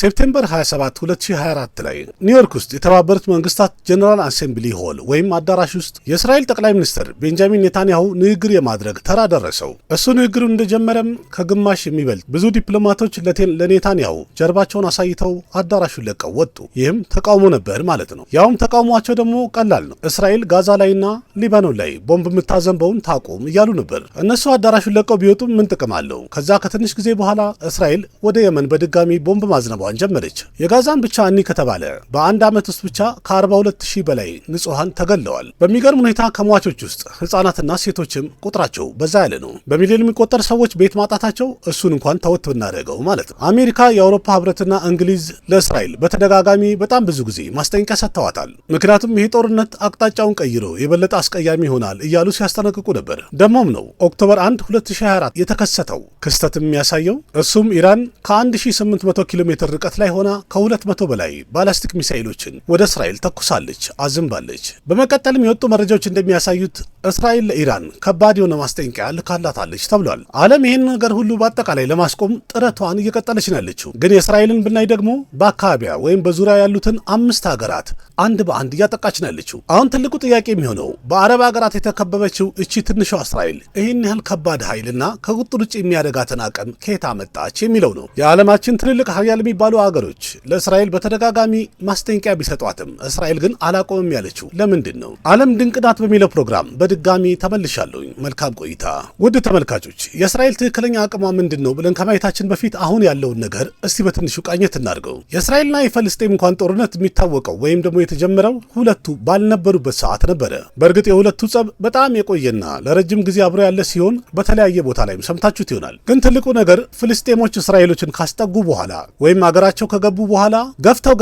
ሴፕቴምበር 27 2024 ላይ ኒውዮርክ ውስጥ የተባበሩት መንግስታት ጀነራል አሴምብሊ ሆል ወይም አዳራሽ ውስጥ የእስራኤል ጠቅላይ ሚኒስትር ቤንጃሚን ኔታንያሁ ንግግር የማድረግ ተራ ደረሰው። እሱ ንግግሩን እንደጀመረም ከግማሽ የሚበልጥ ብዙ ዲፕሎማቶች ለኔታንያሁ ጀርባቸውን አሳይተው አዳራሹን ለቀው ወጡ። ይህም ተቃውሞ ነበር ማለት ነው። ያውም ተቃውሟቸው ደግሞ ቀላል ነው። እስራኤል ጋዛ ላይና ሊባኖን ላይ ቦምብ የምታዘንበውን ታቁም እያሉ ነበር። እነሱ አዳራሹን ለቀው ቢወጡም ምን ጥቅም አለው? ከዛ ከትንሽ ጊዜ በኋላ እስራኤል ወደ የመን በድጋሚ ቦምብ ማዝነቧን ጀመረች። የጋዛን ብቻ እኒ ከተባለ በአንድ ዓመት ውስጥ ብቻ ከ42,000 በላይ ንጹሃን ተገለዋል። በሚገርም ሁኔታ ከሟቾች ውስጥ ህጻናትና ሴቶችም ቁጥራቸው በዛ ያለ ነው። በሚሊዮን የሚቆጠር ሰዎች ቤት ማጣታቸው እሱን እንኳን ተወት ብናደርገው ማለት ነው። አሜሪካ፣ የአውሮፓ ህብረትና እንግሊዝ ለእስራኤል በተደጋጋሚ በጣም ብዙ ጊዜ ማስጠንቀቂያ ሰጥተዋታል። ምክንያቱም ይህ ጦርነት አቅጣጫውን ቀይሮ የበለጠ አስቀያሚ ይሆናል እያሉ ሲያስጠነቅቁ ነበር። ደሞም ነው ኦክቶበር 1 2024 የተከሰተው ክስተት የሚያሳየው። እሱም ኢራን ከ1800 ኪሎ ሜትር ርቀት ላይ ሆና ከ200 በላይ ባላስቲክ ሚሳኤሎችን ወደ እስራኤል ተኩሳለች፣ አዝንባለች። በመቀጠልም የወጡ መረጃዎች እንደሚያሳዩት እስራኤል ለኢራን ከባድ የሆነ ማስጠንቀቂያ ልካላታለች ተብሏል። ዓለም ይህን ነገር ሁሉ በአጠቃላይ ለማስቆም ጥረቷን እየቀጠለች ነው ያለችው። ግን የእስራኤልን ብናይ ደግሞ በአካባቢያ ወይም በዙሪያ ያሉትን 5 ሀገራት አንድ በአንድ እያጠቃች ነው ያለችው። አሁን ትልቁ ጥያቄ የሚሆነው በአረብ ሀገራት የተከበበችው እቺ ትንሿ እስራኤል ይህን ያህል ከባድ ኃይልና ከቁጥጥር ውጭ የሚያደጋትን አቅም ከየት አመጣች የሚለው ነው። የዓለማችን ትልልቅ ሀያል የሚባሉ ሀገሮች ለእስራኤል በተደጋጋሚ ማስጠንቀቂያ ቢሰጧትም እስራኤል ግን አላቆምም ያለችው ለምንድን ነው? ዓለም ድንቅ ናት በሚለው ፕሮግራም በድጋሚ ተመልሻለሁኝ። መልካም ቆይታ። ውድ ተመልካቾች፣ የእስራኤል ትክክለኛ አቅሟ ምንድን ነው ብለን ከማየታችን በፊት አሁን ያለውን ነገር እስቲ በትንሹ ቃኘት እናድርገው። የእስራኤልና የፍልስጤም እንኳን ጦርነት የሚታወቀው ወይም ደግሞ የተጀመረው ሁለቱ ባልነበሩበት ሰዓት ነበረ። በእርግጥ የሁለቱ ጸብ በጣም የቆየና ለረጅም ጊዜ አብሮ ያለ ሲሆን በተለያየ ቦታ ላይም ሰምታችሁት ይሆናል። ግን ትልቁ ነገር ፍልስጤሞች እስራኤሎችን ካስጠጉ በኋላ ወይም አገራቸው ከገቡ በኋላ ገፍተው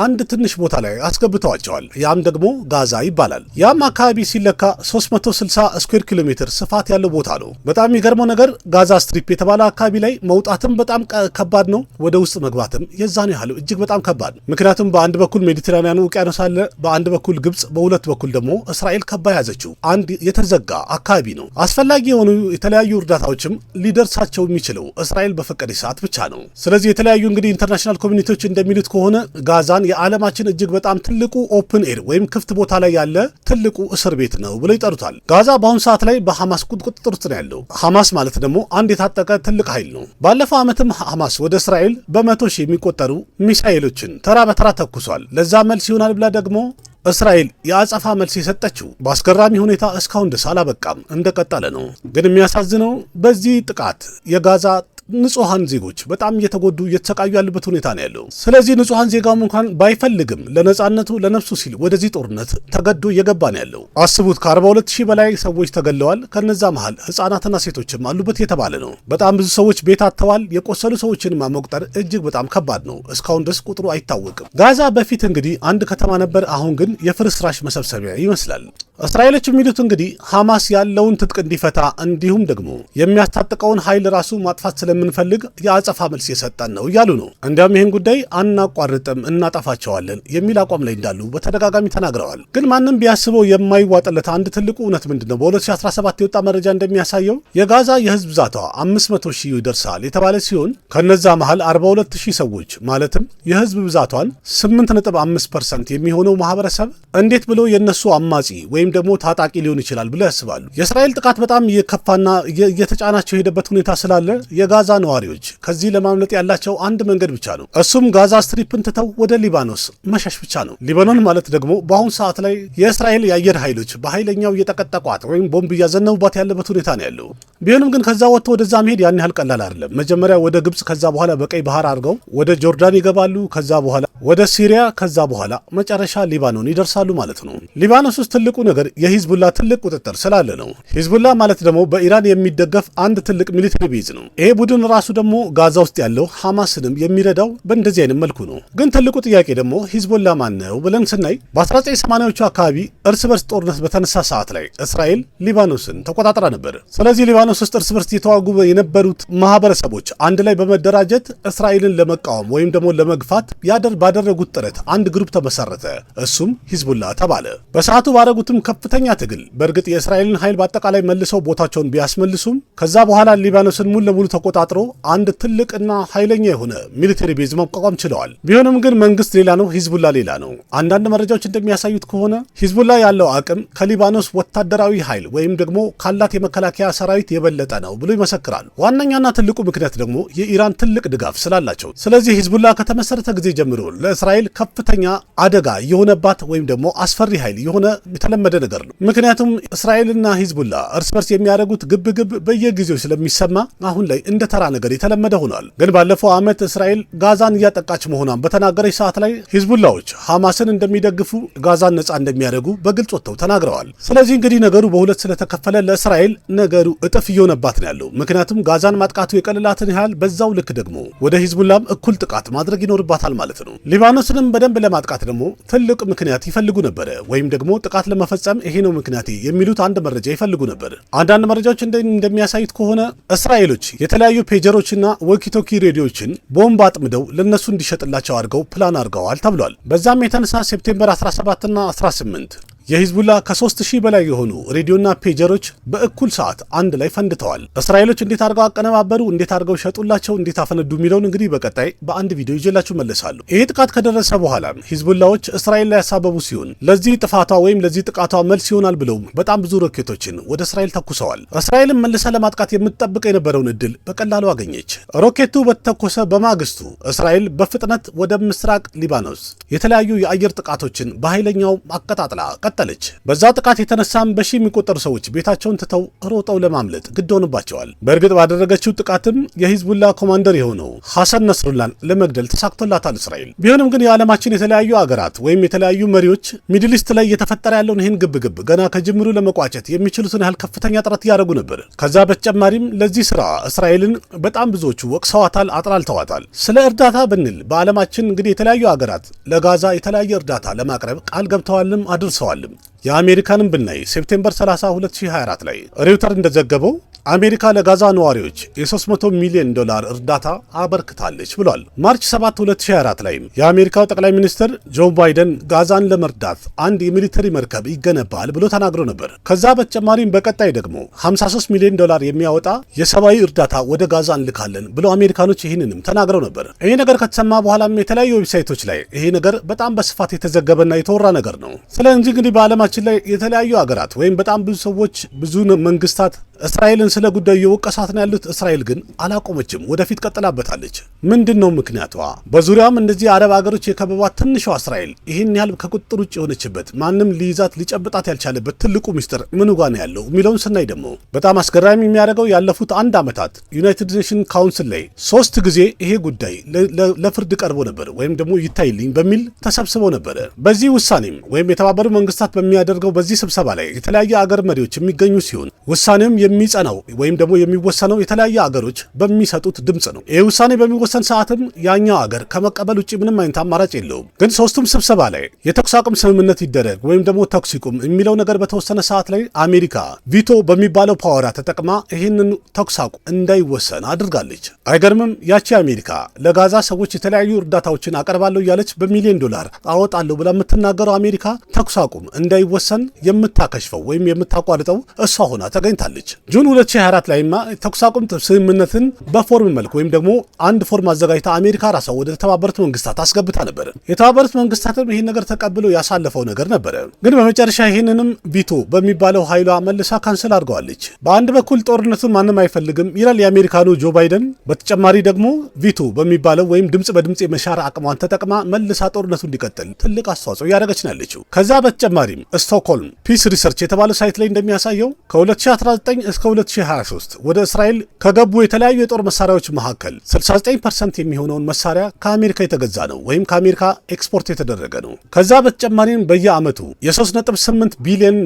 አንድ ትንሽ ቦታ ላይ አስገብተዋቸዋል። ያም ደግሞ ጋዛ ይባላል። ያም አካባቢ ሲለካ 360 ስኩዌር ኪሎ ሜትር ስፋት ያለው ቦታ ነው። በጣም የሚገርመው ነገር ጋዛ ስትሪፕ የተባለ አካባቢ ላይ መውጣትም በጣም ከባድ ነው። ወደ ውስጥ መግባትም የዛን ያህል እጅግ በጣም ከባድ። ምክንያቱም በአንድ በኩል ሜዲትራኒያን ውቅያኖስ አለ፣ በአንድ በኩል ግብጽ፣ በሁለት በኩል ደግሞ እስራኤል ከባ ያዘችው አንድ የተዘጋ አካባቢ ነው። አስፈላጊ የሆኑ የተለያዩ እርዳታዎችም ሊደርሳቸው የሚችለው እስራኤል በፈቀደች ሰዓት ብቻ ነው። ስለዚህ የተለያዩ እንግዲህ ኢንተርናሽናል ኮሚኒቲዎች እንደሚሉት ከሆነ ጋዛን የዓለማችን እጅግ በጣም ትልቁ ኦፕን ኤር ወይም ክፍት ቦታ ላይ ያለ ትልቁ እስር ቤት ነው ብለው ይጠሩታል። ጋዛ በአሁኑ ሰዓት ላይ በሐማስ ቁጥጥር ውስጥ ነው ያለው። ሐማስ ማለት ደግሞ አንድ የታጠቀ ትልቅ ኃይል ነው። ባለፈው ዓመትም ሐማስ ወደ እስራኤል በ100,000 የሚቆጠሩ ሚሳኤሎችን ተራ በተራ ተኩሷል። ለዛ መልስ ይሆናል ብላ ደግሞ እስራኤል የአጸፋ መልስ የሰጠችው በአስገራሚ ሁኔታ እስካሁን ድረስ አላበቃም፣ እንደቀጠለ ነው። ግን የሚያሳዝነው በዚህ ጥቃት የጋዛ ንጹሃን ዜጎች በጣም እየተጎዱ እየተሰቃዩ ያሉበት ሁኔታ ነው ያለው። ስለዚህ ንጹሃን ዜጋም እንኳን ባይፈልግም ለነጻነቱ ለነፍሱ ሲል ወደዚህ ጦርነት ተገዶ እየገባ ነው ያለው። አስቡት፣ ከ42,000 በላይ ሰዎች ተገለዋል። ከነዛ መሃል ህጻናትና ሴቶችም አሉበት የተባለ ነው። በጣም ብዙ ሰዎች ቤት አጥተዋል። የቆሰሉ ሰዎችን መቁጠር እጅግ በጣም ከባድ ነው። እስካሁን ድረስ ቁጥሩ አይታወቅም። ጋዛ በፊት እንግዲህ አንድ ከተማ ነበር። አሁን ግን የፍርስራሽ መሰብሰቢያ ይመስላል። እስራኤሎች የሚሉት እንግዲህ ሐማስ ያለውን ትጥቅ እንዲፈታ እንዲሁም ደግሞ የሚያስታጥቀውን ኃይል ራሱ ማጥፋት ስለምንፈልግ የአጸፋ መልስ የሰጠን ነው እያሉ ነው። እንዲያውም ይህን ጉዳይ አናቋርጥም፣ እናጠፋቸዋለን የሚል አቋም ላይ እንዳሉ በተደጋጋሚ ተናግረዋል። ግን ማንም ቢያስበው የማይዋጥለት አንድ ትልቁ እውነት ምንድን ነው? በ2017 የወጣ መረጃ እንደሚያሳየው የጋዛ የህዝብ ብዛቷ 500,000 ይደርሳል የተባለ ሲሆን ከነዛ መሃል 42,000 ሰዎች ማለትም የህዝብ ብዛቷን 8.5% የሚሆነው ማህበረሰብ እንዴት ብሎ የነሱ አማጺ ወይም ደግሞ ታጣቂ ሊሆን ይችላል ብለው ያስባሉ። የእስራኤል ጥቃት በጣም እየከፋና እየተጫናቸው የሄደበት ሁኔታ ስላለ የጋዛ ነዋሪዎች ከዚህ ለማምለጥ ያላቸው አንድ መንገድ ብቻ ነው። እሱም ጋዛ ስትሪፕን ትተው ወደ ሊባኖስ መሸሽ ብቻ ነው። ሊባኖን ማለት ደግሞ በአሁኑ ሰዓት ላይ የእስራኤል የአየር ኃይሎች በኃይለኛው እየጠቀጠቋት ወይም ቦምብ እያዘነቡባት ያለበት ሁኔታ ነው ያለው። ቢሆንም ግን ከዛ ወጥቶ ወደዛ መሄድ ያን ያህል ቀላል አይደለም። መጀመሪያ ወደ ግብጽ፣ ከዛ በኋላ በቀይ ባህር አድርገው ወደ ጆርዳን ይገባሉ። ከዛ በኋላ ወደ ሲሪያ፣ ከዛ በኋላ መጨረሻ ሊባኖን ይደርሳሉ ማለት ነው። ሊባኖስ ውስጥ ትልቁ ነገር የሂዝቡላ ትልቅ ቁጥጥር ስላለ ነው። ሂዝቡላ ማለት ደግሞ በኢራን የሚደገፍ አንድ ትልቅ ሚሊተሪ ቤዝ ነው። ይሄ ቡድን ራሱ ደግሞ ጋዛ ውስጥ ያለው ሐማስንም የሚረዳው በእንደዚህ አይነት መልኩ ነው። ግን ትልቁ ጥያቄ ደግሞ ሂዝቡላ ማን ነው ብለን ስናይ በ1980ዎቹ አካባቢ እርስ በርስ ጦርነት በተነሳ ሰዓት ላይ እስራኤል ሊባኖስን ተቆጣጥራ ነበር። ስለዚህ ሊባኖስ ውስጥ እርስ በርስ የተዋጉ የነበሩት ማህበረሰቦች አንድ ላይ በመደራጀት እስራኤልን ለመቃወም ወይም ደግሞ ለመግፋት ባደረጉት ጥረት አንድ ግሩፕ ተመሰረተ። እሱም ሂዝቡላ ተባለ። በሰዓቱ ባደረጉትም ከፍተኛ ትግል በእርግጥ የእስራኤልን ኃይል በአጠቃላይ መልሰው ቦታቸውን ቢያስመልሱም ከዛ በኋላ ሊባኖስን ሙሉ ለሙሉ ተቆጣጥሮ አንድ ትልቅና ኃይለኛ የሆነ ሚሊተሪ ቤዝ መቋቋም ችለዋል። ቢሆንም ግን መንግስት ሌላ ነው፣ ሂዝቡላ ሌላ ነው። አንዳንድ መረጃዎች እንደሚያሳዩት ከሆነ ሂዝቡላ ያለው አቅም ከሊባኖስ ወታደራዊ ኃይል ወይም ደግሞ ካላት የመከላከያ ሰራዊት የበለጠ ነው ብሎ ይመሰክራሉ። ዋነኛና ትልቁ ምክንያት ደግሞ የኢራን ትልቅ ድጋፍ ስላላቸው። ስለዚህ ሂዝቡላ ከተመሰረተ ጊዜ ጀምሮ ለእስራኤል ከፍተኛ አደጋ የሆነባት ወይም ደግሞ አስፈሪ ኃይል የሆነ የተለመደ ነገር ነው። ምክንያቱም እስራኤልና ሂዝቡላ እርስ በርስ የሚያደርጉት ግብግብ በየጊዜው ስለሚሰማ አሁን ላይ እንደ ተራ ነገር የተለመደ ሆኗል። ግን ባለፈው ዓመት እስራኤል ጋዛን እያጠቃች መሆኗን በተናገረች ሰዓት ላይ ሂዝቡላዎች ሐማስን እንደሚደግፉ፣ ጋዛን ነጻ እንደሚያደርጉ በግልጽ ወጥተው ተናግረዋል። ስለዚህ እንግዲህ ነገሩ በሁለት ስለተከፈለ ለእስራኤል ነገሩ እጥፍ እየሆነባት ነው ያለው። ምክንያቱም ጋዛን ማጥቃቱ የቀለላትን ያህል በዛው ልክ ደግሞ ወደ ሂዝቡላም እኩል ጥቃት ማድረግ ይኖርባታል ማለት ነው። ሊባኖስንም በደንብ ለማጥቃት ደግሞ ትልቅ ምክንያት ይፈልጉ ነበረ፣ ወይም ደግሞ ጥቃት ለመፈጸም ይሄ ነው ምክንያቴ የሚሉት አንድ መረጃ ይፈልጉ ነበር። አንዳንድ መረጃዎች እንደሚያሳዩት ከሆነ እስራኤሎች የተለያዩ ፔጀሮችና ወኪቶኪ ሬዲዮችን ቦምብ አጥምደው ለነሱ እንዲሸጥላቸው አድርገው ፕላን አድርገዋል ተብሏል። በዛም የተነሳ ሴፕቴምበር 17ና 18 የሂዝቡላ ከ3000 በላይ የሆኑ ሬዲዮና ፔጀሮች በእኩል ሰዓት አንድ ላይ ፈንድተዋል። እስራኤሎች እንዴት አድርገው አቀነባበሩ፣ እንዴት አድርገው ሸጡላቸው፣ እንዴት አፈነዱ የሚለውን እንግዲህ በቀጣይ በአንድ ቪዲዮ ይዤላችሁ መለሳለሁ። ይሄ ጥቃት ከደረሰ በኋላ ሂዝቡላዎች እስራኤል ላይ ያሳበቡ ሲሆን ለዚህ ጥፋቷ ወይም ለዚህ ጥቃቷ መልስ ይሆናል ብለው በጣም ብዙ ሮኬቶችን ወደ እስራኤል ተኩሰዋል። እስራኤልን መልሳ ለማጥቃት የምትጠብቅ የነበረውን እድል በቀላሉ አገኘች። ሮኬቱ በተተኮሰ በማግስቱ እስራኤል በፍጥነት ወደ ምስራቅ ሊባኖስ የተለያዩ የአየር ጥቃቶችን በኃይለኛው አቀጣጥላ ቀጠለች። በዛ ጥቃት የተነሳም በሺ የሚቆጠሩ ሰዎች ቤታቸውን ትተው ሮጠው ለማምለጥ ግድ ሆነባቸዋል። በእርግጥ ባደረገችው ጥቃትም የሂዝቡላ ኮማንደር የሆነው ሐሰን ነስሩላን ለመግደል ተሳክቶላታል እስራኤል። ቢሆንም ግን የዓለማችን የተለያዩ አገራት ወይም የተለያዩ መሪዎች ሚድል ኢስት ላይ እየተፈጠረ ያለውን ይህን ግብግብ ገና ከጅምሩ ለመቋጨት የሚችሉትን ያህል ከፍተኛ ጥረት እያደረጉ ነበር። ከዛ በተጨማሪም ለዚህ ስራ እስራኤልን በጣም ብዙዎቹ ወቅሰዋታል፣ አጥላልተዋታል። ስለ እርዳታ ብንል በዓለማችን እንግዲህ የተለያዩ አገራት ለጋዛ የተለያየ እርዳታ ለማቅረብ ቃል ገብተዋልም አድርሰዋል። የአሜሪካንም ብናይ ሴፕቴምበር 30 2024 ላይ ሬውተር እንደዘገበው አሜሪካ ለጋዛ ነዋሪዎች የ$300 ሚሊዮን እርዳታ አበርክታለች ብሏል። ማርች 7 2024 ላይ የአሜሪካው ጠቅላይ ሚኒስትር ጆ ባይደን ጋዛን ለመርዳት አንድ የሚሊተሪ መርከብ ይገነባል ብሎ ተናግሮ ነበር። ከዛ በተጨማሪም በቀጣይ ደግሞ $53 ሚሊዮን የሚያወጣ የሰብአዊ እርዳታ ወደ ጋዛ እንልካለን ብሎ አሜሪካኖች ይህንንም ተናግረው ነበር። ይሄ ነገር ከተሰማ በኋላም የተለያዩ ዌብሳይቶች ላይ ይሄ ነገር በጣም በስፋት የተዘገበና የተወራ ነገር ነው። ስለዚህ እንግዲህ በዓለማችን ላይ የተለያዩ ሀገራት ወይም በጣም ብዙ ሰዎች ብዙ መንግስታት እስራኤልን ስለ ጉዳዩ የወቀሳት ነው ያሉት። እስራኤል ግን አላቆመችም፣ ወደፊት ቀጥላበታለች። ምንድን ነው ምክንያቷ? በዙሪያውም እንደዚህ አረብ ሀገሮች የከበቧት ትንሿ እስራኤል ይህን ያህል ከቁጥጥር ውጭ የሆነችበት ማንም ሊይዛት ሊጨብጣት ያልቻለበት ትልቁ ሚስጥር ምን ጋ ነው ያለው የሚለውን ስናይ ደግሞ በጣም አስገራሚ የሚያደርገው ያለፉት አንድ ዓመታት ዩናይትድ ኔሽን ካውንስል ላይ 3 ጊዜ ይሄ ጉዳይ ለፍርድ ቀርቦ ነበር፣ ወይም ደግሞ ይታይልኝ በሚል ተሰብስበው ነበረ። በዚህ ውሳኔም ወይም የተባበሩ መንግስታት በሚያደርገው በዚህ ስብሰባ ላይ የተለያየ አገር መሪዎች የሚገኙ ሲሆን ውሳኔውም የሚጸናው ወይም ደግሞ የሚወሰነው የተለያየ አገሮች በሚሰጡት ድምጽ ነው። ይህ ውሳኔ በሚወሰን ሰዓትም ያኛው አገር ከመቀበል ውጭ ምንም አይነት አማራጭ የለውም። ግን ሶስቱም ስብሰባ ላይ የተኩስ አቁም ስምምነት ይደረግ ወይም ደግሞ ተኩስ ይቁም የሚለው ነገር በተወሰነ ሰዓት ላይ አሜሪካ ቪቶ በሚባለው ፓወራ ተጠቅማ ይህንን ተኩስ አቁም እንዳይወሰን አድርጋለች። አይገርምም? ያቺ አሜሪካ ለጋዛ ሰዎች የተለያዩ እርዳታዎችን አቀርባለሁ እያለች በሚሊዮን $1 አወጣለሁ ብላ የምትናገረው አሜሪካ ተኩስ አቁም እንዳይወሰን የምታከሽፈው ወይም የምታቋርጠው እሷ ሆና ተገኝታለች። ጁን 2024 ላይማ ተኩስ አቁም ስምምነትን በፎርም መልክ ወይም ደግሞ አንድ ፎርም አዘጋጅታ አሜሪካ ራሷ ወደ ተባበሩት መንግስታት አስገብታ ነበር። የተባበሩት መንግስታትም ይህን ነገር ተቀብሎ ያሳለፈው ነገር ነበረ። ግን በመጨረሻ ይህንንም ቪቶ በሚባለው ኃይሏ መልሳ ካንሰል አድርገዋለች። በአንድ በኩል ጦርነቱን ማንም አይፈልግም ይላል የአሜሪካኑ ጆ ባይደን። በተጨማሪ ደግሞ ቪቶ በሚባለው ወይም ድምጽ በድምጽ የመሻር አቅሟን ተጠቅማ መልሳ ጦርነቱ እንዲቀጥል ትልቅ አስተዋጽኦ እያደረገች ነው ያለችው። ከዛ በተጨማሪም ስቶክሆልም ፒስ ሪሰርች የተባለው ሳይት ላይ እንደሚያሳየው ከ2019 እስከ 2023 ወደ እስራኤል ከገቡ የተለያዩ የጦር መሳሪያዎች መካከል 69% የሚሆነውን መሳሪያ ከአሜሪካ የተገዛ ነው ወይም ከአሜሪካ ኤክስፖርት የተደረገ ነው። ከዛ በተጨማሪም በየዓመቱ የ$3.8 ቢሊዮን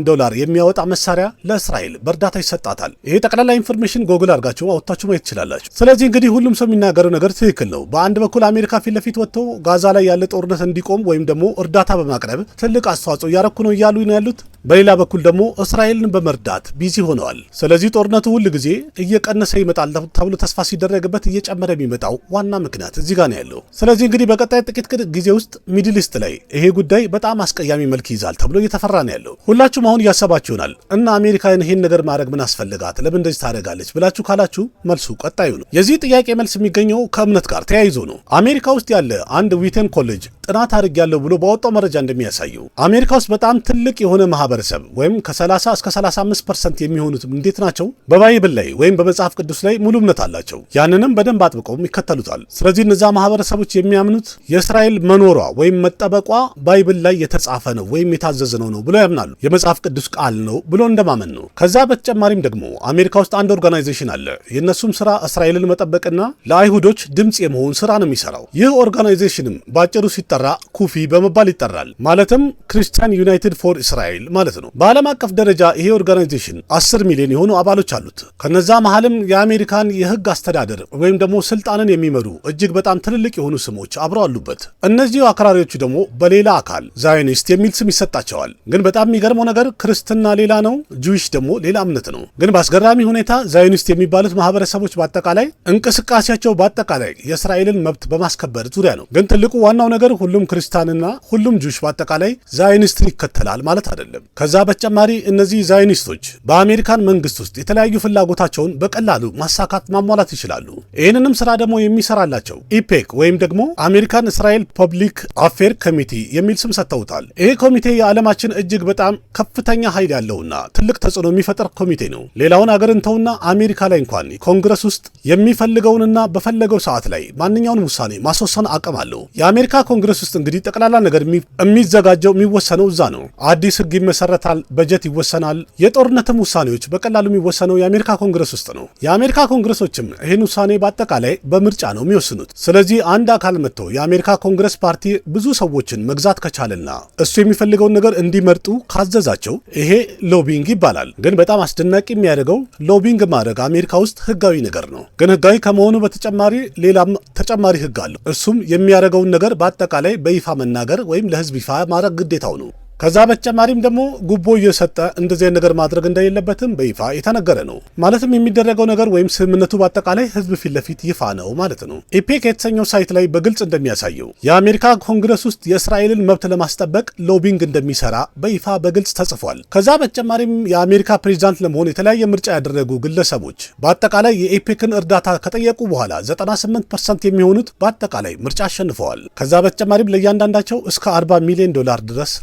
የሚያወጣ መሳሪያ ለእስራኤል በእርዳታ ይሰጣታል። ይሄ ጠቅላላ ኢንፎርሜሽን ጎግል አድርጋችሁ አውጥታችሁ ማየት ትችላላችሁ። ስለዚህ እንግዲህ ሁሉም ሰው የሚናገረው ነገር ትክክል ነው። በአንድ በኩል አሜሪካ ፊት ለፊት ወጥተው ጋዛ ላይ ያለ ጦርነት እንዲቆም ወይም ደግሞ እርዳታ በማቅረብ ትልቅ አስተዋጽኦ እያረኩ ነው እያሉ ነው ያሉት። በሌላ በኩል ደግሞ እስራኤልን በመርዳት ቢዚ ሆነዋል። ስለዚህ ጦርነቱ ሁል ጊዜ እየቀነሰ ይመጣል ተብሎ ተስፋ ሲደረግበት እየጨመረ የሚመጣው ዋና ምክንያት እዚህ ጋር ነው ያለው። ስለዚህ እንግዲህ በቀጣይ ጥቂት ጊዜ ውስጥ ሚድል ኢስት ላይ ይሄ ጉዳይ በጣም አስቀያሚ መልክ ይዛል ተብሎ እየተፈራ ነው ያለው። ሁላችሁም አሁን እያሰባችሁ ይሆናል እና አሜሪካን ይሄን ነገር ማድረግ ምን አስፈልጋት፣ ለምን እንደዚህ ታደርጋለች ብላችሁ ካላችሁ መልሱ ቀጣዩ ነው። የዚህ ጥያቄ መልስ የሚገኘው ከእምነት ጋር ተያይዞ ነው። አሜሪካ ውስጥ ያለ አንድ ዊተን ኮሌጅ ጥናት አድርጌያለሁ ብሎ ባወጣው መረጃ እንደሚያሳየው አሜሪካ ውስጥ በጣም ትልቅ የሆነ ማህበረሰብ ወይም ከ30 እስከ 35% የሚሆኑት እንዴት ናቸው? በባይብል ላይ ወይም በመጽሐፍ ቅዱስ ላይ ሙሉ እምነት አላቸው። ያንንም በደንብ አጥብቀውም ይከተሉታል። ስለዚህ እነዛ ማህበረሰቦች የሚያምኑት የእስራኤል መኖሯ ወይም መጠበቋ ባይብል ላይ የተጻፈ ነው ወይም የታዘዘ ነው ብሎ ያምናሉ። የመጽሐፍ ቅዱስ ቃል ነው ብሎ እንደማመን ነው። ከዛ በተጨማሪም ደግሞ አሜሪካ ውስጥ አንድ ኦርጋናይዜሽን አለ። የእነሱም ስራ እስራኤልን መጠበቅና ለአይሁዶች ድምፅ የመሆን ስራ ነው የሚሰራው። ይህ ኦርጋናይዜሽንም ባጭሩ ሲጠራ ኩፊ በመባል ይጠራል። ማለትም ክርስቲያን ዩናይትድ ፎር እስራኤል ማለት ነው። በዓለም አቀፍ ደረጃ ይሄ ኦርጋናይዜሽን 10 ሚሊዮን የሆኑ አባሎች አሉት። ከነዛ መሃልም የአሜሪካን የህግ አስተዳደር ወይም ደግሞ ስልጣንን የሚመሩ እጅግ በጣም ትልልቅ የሆኑ ስሞች አብረው አሉበት። እነዚሁ አክራሪዎቹ ደግሞ በሌላ አካል ዛዮኒስት የሚል ስም ይሰጣቸዋል። ግን በጣም የሚገርመው ነገር ክርስትና ሌላ ነው፣ ጁዊሽ ደግሞ ሌላ እምነት ነው። ግን በአስገራሚ ሁኔታ ዛዮኒስት የሚባሉት ማህበረሰቦች በአጠቃላይ እንቅስቃሴያቸው በአጠቃላይ የእስራኤልን መብት በማስከበር ዙሪያ ነው። ግን ትልቁ ዋናው ነገር ሁሉም ክርስቲያንና ሁሉም ጁዊሽ በአጠቃላይ ዛዮኒስትን ይከተላል ማለት አይደለም። ከዛ በተጨማሪ እነዚህ ዛዮኒስቶች በአሜሪካን መንግስት ውስጥ የተለያዩ ፍላጎታቸውን በቀላሉ ማሳካት ማሟላት ይችላሉ። ይህንንም ስራ ደግሞ የሚሰራላቸው ኢፔክ ወይም ደግሞ አሜሪካን እስራኤል ፐብሊክ አፌር ኮሚቴ የሚል ስም ሰጥተውታል። ይሄ ኮሚቴ የዓለማችን እጅግ በጣም ከፍተኛ ኃይል ያለውና ትልቅ ተጽዕኖ የሚፈጥር ኮሚቴ ነው። ሌላውን አገር እንተውና አሜሪካ ላይ እንኳን ኮንግረስ ውስጥ የሚፈልገውንና በፈለገው ሰዓት ላይ ማንኛውንም ውሳኔ ማስወሰን አቅም አለው። የአሜሪካ ኮንግረስ ውስጥ እንግዲህ ጠቅላላ ነገር የሚዘጋጀው የሚወሰነው እዛ ነው። አዲስ ህግ ይመሰረታል፣ በጀት ይወሰናል። የጦርነትም ውሳኔዎች በቀላሉ የሚወሰነው የአሜሪካ ኮንግረስ ውስጥ ነው። የአሜሪካ ኮንግረሶችም ይህን ውሳኔ በአጠቃላይ በምርጫ ነው የሚወስኑት። ስለዚህ አንድ አካል መጥቶ የአሜሪካ ኮንግረስ ፓርቲ ብዙ ሰዎችን መግዛት ከቻለና እሱ የሚፈልገውን ነገር እንዲመርጡ ካዘዛቸው ይሄ ሎቢንግ ይባላል። ግን በጣም አስደናቂ የሚያደርገው ሎቢንግ ማድረግ አሜሪካ ውስጥ ህጋዊ ነገር ነው። ግን ህጋዊ ከመሆኑ በተጨማሪ ሌላም ተጨማሪ ህግ አለው። እሱም የሚያደርገውን ነገር በአጠቃላይ በይፋ መናገር ወይም ለህዝብ ይፋ ማድረግ ግዴታው ነው። ከዛ በተጨማሪም ደግሞ ጉቦ እየሰጠ እንደዚህ ነገር ማድረግ እንደሌለበትም በይፋ የተነገረ ነው። ማለትም የሚደረገው ነገር ወይም ስምምነቱ በአጠቃላይ ህዝብ ፊት ለፊት ይፋ ነው ማለት ነው። ኢፔክ የተሰኘው ሳይት ላይ በግልጽ እንደሚያሳየው የአሜሪካ ኮንግረስ ውስጥ የእስራኤልን መብት ለማስጠበቅ ሎቢንግ እንደሚሰራ በይፋ በግልጽ ተጽፏል። ከዛ በተጨማሪም የአሜሪካ ፕሬዚዳንት ለመሆን የተለያየ ምርጫ ያደረጉ ግለሰቦች በአጠቃላይ የኢፔክን እርዳታ ከጠየቁ በኋላ 98% የሚሆኑት በአጠቃላይ ምርጫ አሸንፈዋል። ከዛ በተጨማሪም ለእያንዳንዳቸው እስከ $40 ሚሊዮን ድረስ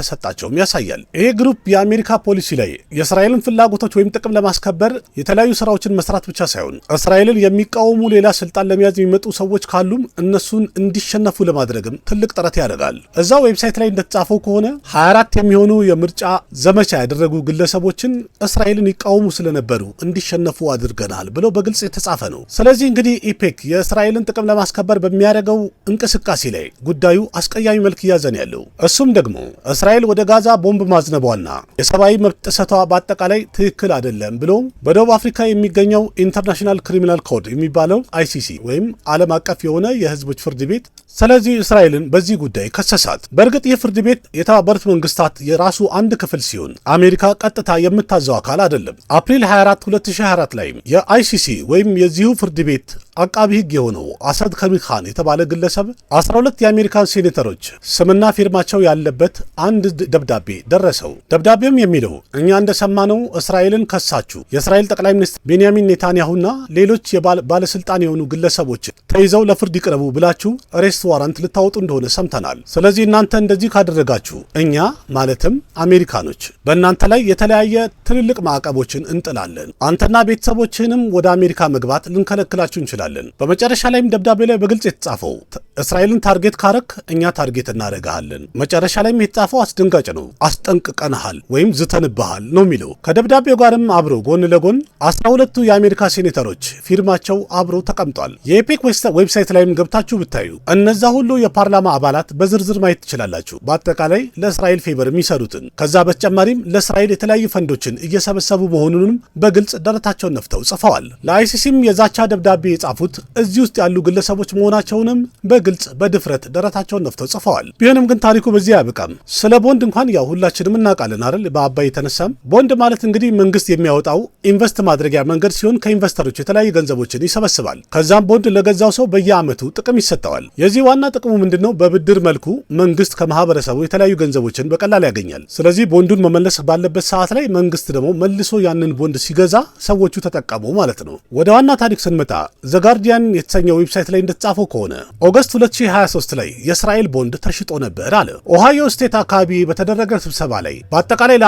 ተሰጣቸውም ያሳያል። ይሄ ግሩፕ የአሜሪካ ፖሊሲ ላይ የእስራኤልን ፍላጎቶች ወይም ጥቅም ለማስከበር የተለያዩ ስራዎችን መስራት ብቻ ሳይሆን እስራኤልን የሚቃወሙ ሌላ ስልጣን ለመያዝ የሚመጡ ሰዎች ካሉም እነሱን እንዲሸነፉ ለማድረግም ትልቅ ጥረት ያደርጋል። እዛው ዌብሳይት ላይ እንደተጻፈው ከሆነ 24 የሚሆኑ የምርጫ ዘመቻ ያደረጉ ግለሰቦችን እስራኤልን ይቃወሙ ስለነበሩ እንዲሸነፉ አድርገናል ብሎ በግልጽ የተጻፈ ነው። ስለዚህ እንግዲህ ኢፔክ የእስራኤልን ጥቅም ለማስከበር በሚያደርገው እንቅስቃሴ ላይ ጉዳዩ አስቀያሚ መልክ እያዘን ያለው እሱም ደግሞ እስራኤል ወደ ጋዛ ቦምብ ማዝነቧና የሰብአዊ መብት ጥሰቷ በአጠቃላይ ትክክል አይደለም ብሎ በደቡብ አፍሪካ የሚገኘው ኢንተርናሽናል ክሪሚናል ኮድ የሚባለው አይሲሲ ወይም ዓለም አቀፍ የሆነ የህዝቦች ፍርድ ቤት ስለዚህ እስራኤልን በዚህ ጉዳይ ከሰሳት። በእርግጥ ይህ ፍርድ ቤት የተባበሩት መንግስታት የራሱ አንድ ክፍል ሲሆን አሜሪካ ቀጥታ የምታዘው አካል አይደለም። አፕሪል 24 2024 ላይ የአይሲሲ ወይም የዚሁ ፍርድ ቤት አቃቢ ህግ የሆነው አሳድ ከሚኻን የተባለ ግለሰብ 12 የአሜሪካን ሴኔተሮች ስምና ፊርማቸው ያለበት አንድ ደብዳቤ ደረሰው። ደብዳቤውም የሚለው እኛ እንደሰማነው እስራኤልን ከሳችሁ የእስራኤል ጠቅላይ ሚኒስትር ቤንያሚን ኔታንያሁና ሌሎች ባለስልጣን የሆኑ ግለሰቦች ተይዘው ለፍርድ ይቅረቡ ብላችሁ ሬስት ዋራንት ልታወጡ እንደሆነ ሰምተናል። ስለዚህ እናንተ እንደዚህ ካደረጋችሁ እኛ ማለትም አሜሪካኖች በእናንተ ላይ የተለያየ ትልልቅ ማዕቀቦችን እንጥላለን። አንተና ቤተሰቦችህንም ወደ አሜሪካ መግባት ልንከለክላችሁ እንችላለን። በመጨረሻ ላይም ደብዳቤ ላይ በግልጽ የተጻፈው እስራኤልን ታርጌት ካረክ እኛ ታርጌት እናደርጋለን። መጨረሻ ላይም የተጻፈው አስደንጋጭ ነው። አስጠንቅቀንሃል ወይም ዝተንብሃል ነው የሚለው። ከደብዳቤው ጋርም አብሮ ጎን ለጎን 12ቱ የአሜሪካ ሴኔተሮች ፊርማቸው አብሮ ተቀምጧል። የኢፔክ ዌብሳይት ላይም ገብታችሁ ብታዩ እነዛ ሁሉ የፓርላማ አባላት በዝርዝር ማየት ትችላላችሁ። በአጠቃላይ ለእስራኤል ፌቨር የሚሰሩትን ከዛ በተጨማሪም ለእስራኤል የተለያዩ ፈንዶችን እየሰበሰቡ መሆኑንም በግልጽ ደረታቸውን ነፍተው ጽፈዋል። ለአይሲሲም የዛቻ ደብዳቤ የጻፉት እዚህ ውስጥ ያሉ ግለሰቦች መሆናቸውንም በግልጽ በድፍረት ደረታቸውን ነፍተው ጽፈዋል። ቢሆንም ግን ታሪኩ በዚህ አያበቃም። ስለ ቦንድ እንኳን ያው ሁላችንም እናውቃለን አይደል? በአባይ የተነሳም ቦንድ ማለት እንግዲህ መንግስት የሚያወጣው ኢንቨስት ማድረጊያ መንገድ ሲሆን ከኢንቨስተሮች የተለያዩ ገንዘቦችን ይሰበስባል። ከዛም ቦንድ ለገዛው ሰው በየዓመቱ ጥቅም ይሰጠዋል። የዚህ ዋና ጥቅሙ ምንድነው? በብድር መልኩ መንግስት ከማህበረሰቡ የተለያዩ ገንዘቦችን በቀላል ያገኛል። ስለዚህ ቦንዱን መመለስ ባለበት ሰዓት ላይ መንግስት ደግሞ መልሶ ያንን ቦንድ ሲገዛ ሰዎቹ ተጠቀሙ ማለት ነው። ወደ ዋና ታሪክ ስንመጣ ዘጋርዲያን የተሰኘው ዌብሳይት ላይ እንደተጻፈው ከሆነ ኦገስት 2023 ላይ የእስራኤል ቦንድ ተሽጦ ነበር አለ። ኦሃዮ ስቴት አካባቢ በተደረገ ስብሰባ ላይ በአጠቃላይ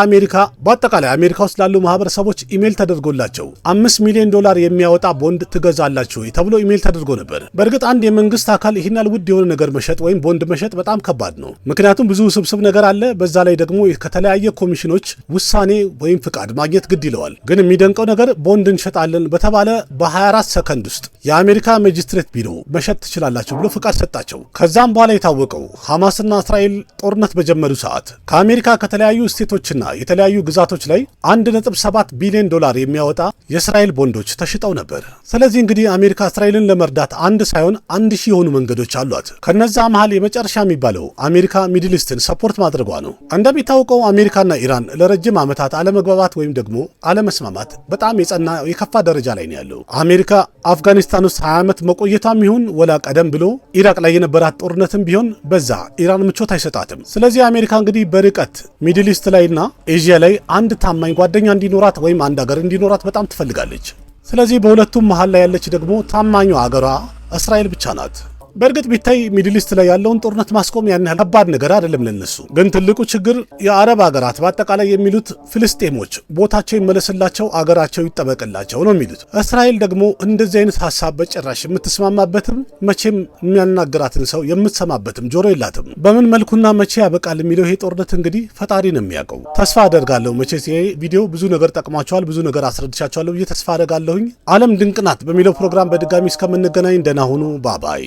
አሜሪካ ውስጥ ላሉ ማህበረሰቦች ኢሜል ተደርጎላቸው $5 ሚሊዮን የሚያወጣ ቦንድ ትገዛላችሁ ተብሎ ኢሜል ተደርጎ ነበር። በእርግጥ አንድ የመንግስት አካል ይህን ያህል ውድ የሆነ ነገር መሸጥ ወይም ቦንድ መሸጥ በጣም ከባድ ነው። ምክንያቱም ብዙ ስብስብ ነገር አለ። በዛ ላይ ደግሞ ከተለያየ ኮሚሽኖች ውሳኔ ወይም ፍቃድ ማግኘት ግድ ይለዋል። ግን የሚደንቀው ነገር ቦንድ እንሸጣለን በተባለ በ24 ሰከንድ ውስጥ የአሜሪካ ማጅስትሬት ቢሮ መሸጥ ትችላላችሁ ብሎ ፍቃድ ሰጣቸው። ከዛም በኋላ የታወቀው ሐማስና እስራኤል ጦርነት በጀመሩ ሰዓት ከአሜሪካ ከተለያዩ ስቴቶችና የተለያዩ ግዛቶች ላይ $1.7 ቢሊዮን የሚያወጣ የእስራኤል ቦንዶች ተሽጠው ነበር። ስለዚህ እንግዲህ አሜሪካ እስራኤልን ለመርዳት አንድ ሳይሆን 1000 የሆኑ መንገዶች አሏት። ከነዛ መሃል የመጨረሻ የሚባለው አሜሪካ ሚድል ኢስትን ሰፖርት ማድረጓ ነው። እንደሚታወቀው አሜሪካና ኢራን ለረጅም ዓመታት አለመግባባት ወይም ደግሞ አለመስማማት በጣም የጸና የከፋ ደረጃ ላይ ነው ያለው። አሜሪካ አፍጋኒስታን ውስጥ 20 ዓመት መቆየቷም ይሁን ወላ ቀደም ብሎ ኢራቅ ላይ የነበራት ጦርነትም ቢሆን በዛ ኢራን ምቾት አይሰጣትም። ስለዚህ አሜሪካ እንግዲህ በርቀት ሚድል ኢስት ላይና ኤዥያ ላይ አንድ ታማኝ ጓደኛ እንዲኖራት ወይም አንድ ሀገር እንዲኖራት በጣም ትፈልጋለች። ስለዚህ በሁለቱም መሃል ላይ ያለች ደግሞ ታማኙ ሀገሯ እስራኤል ብቻ ናት። በእርግጥ ቢታይ ሚድል ኢስት ላይ ያለውን ጦርነት ማስቆም ያን ያህል ከባድ ነገር አይደለም ለነሱ። ግን ትልቁ ችግር የአረብ ሀገራት በአጠቃላይ የሚሉት ፍልስጤሞች ቦታቸው ይመለስላቸው፣ አገራቸው ይጠበቅላቸው ነው የሚሉት። እስራኤል ደግሞ እንደዚህ አይነት ሀሳብ በጭራሽ የምትስማማበትም መቼም የሚያናገራትን ሰው የምትሰማበትም ጆሮ የላትም። በምን መልኩና መቼ ያበቃል የሚለው ይሄ ጦርነት እንግዲህ ፈጣሪ ነው የሚያውቀው። ተስፋ አደርጋለሁ መቼስ ይሄ ቪዲዮ ብዙ ነገር ጠቅሟቸዋል፣ ብዙ ነገር አስረድቻቸዋለሁ ብዬ ተስፋ አደርጋለሁኝ። ዓለም ድንቅ ናት በሚለው ፕሮግራም በድጋሚ እስከምንገናኝ ደህና ሁኑ። ባባይ